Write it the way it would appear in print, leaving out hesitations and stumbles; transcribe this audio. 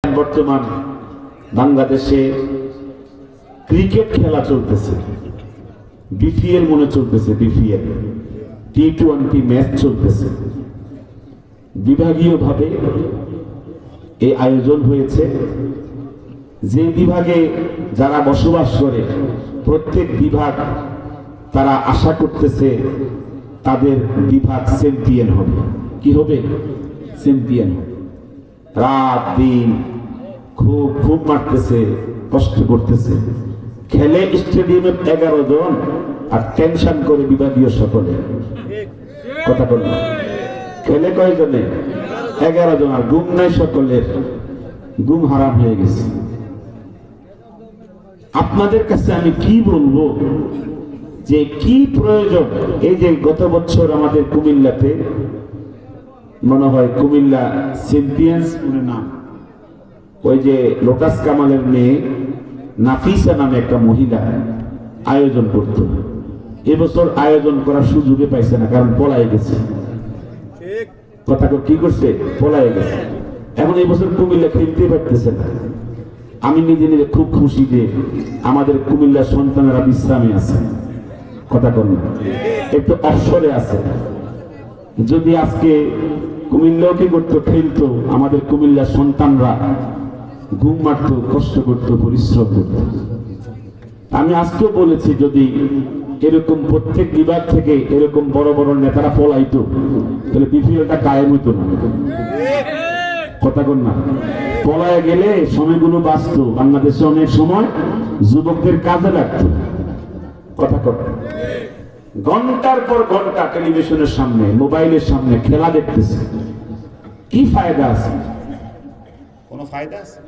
বর্তমান বাংলাদেশে ক্রিকেট খেলা চলতেছে, বিপিএল মনে চলতেছে, বিপিএল টি-20 ম্যাচ চলতেছে। বিভাগীয়ভাবে এই আয়োজন হয়েছে। যে বিভাগে যারা বসবাস করে প্রত্যেক বিভাগ তারা আশা করতেছে তাদের বিভাগ চ্যাম্পিয়ন হবে। কি হবে? চ্যাম্পিয়ন হবে। রাত দিন খুব খুব মারতেছে, কষ্ট করতেছে, খেলে স্টেডিয়ামে 11 জন আর টেনশন করে বিভাগীয় সকলে। কথা বল, খেলে কয়জনে? 11 জন, আর ঘুম নাই সকলের, ঘুম হারাম হয়ে গেছে। আপনাদের কাছে আমি কি বলবো যে কি প্রয়োজন? এই যে গত বছর আমাদের কুমিল্লাতে মনে হয় কুমিল্লা চ্যাম্পিয়ন্স নাম, ওই যে লোটাস কামালের মেয়ে নাফিসা নামে একটা মহিলা আয়োজন করত। এবছর আয়োজন করার সুযোগে পাইছে না, কারণ পলায় গেছে। কথা কি করছে? পলায় গেছে। এখন এই বছর কুমিল্লা খেলতে পারতেছে না। আমি নিজে নিজে খুব খুশি যে আমাদের কুমিল্লার সন্তানেরা বিশ্রামে আছে। কথা কর না, একটু অবসরে আছে। যদি আজকে কুমিল্লাও কি করতো, খেলতো, আমাদের কুমিল্লার সন্তানরা ঘুম মারত, কষ্ট করত, পরিশ্রম করত। আমি আজকেও বলেছি যদি এরকম প্রত্যেক বিভাগ থেকে এরকম বড় বড় নেতারা পলাইতো তাহলে বিপিএলটা কায়েম হইতো না। কথা কর না, পলায় গেলে সময়গুলো বাঁচত, বাংলাদেশে অনেক সময় যুবকদের কাজে লাগতো। কথা কর, ঘন্টার পর ঘন্টা টেলিভিশনের সামনে, মোবাইলের সামনে খেলা দেখতেছে, কি ফায়দা আছে? কোনো ফায়দা আছে?